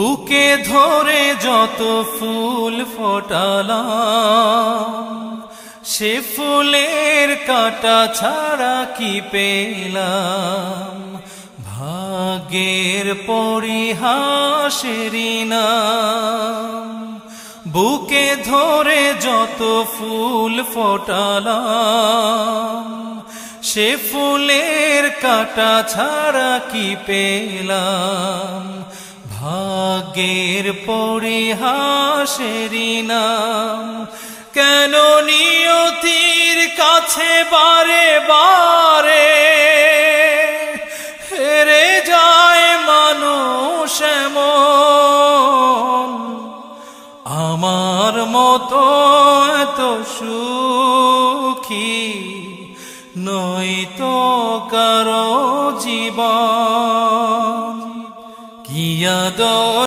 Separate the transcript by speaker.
Speaker 1: বুকে ধরে যত ফুল ফোটালাম, সে ফুলের কাঁটা ছাড়া কি পেলাম? ভাগ্যের পরিহাসেরই নাম। বুকে ধরে যত ফুল ফোটালাম, সে ফুলের কাঁটা ছাড়া কি পেলাম? ভাগ্যের পরিহাসেরই নাম। কেন নিয়তির কাছে বারে বারে হেরে যায় মানুষ এমন? আমার মতো এত সুখী নয়তো কারো জীবন। কি আদর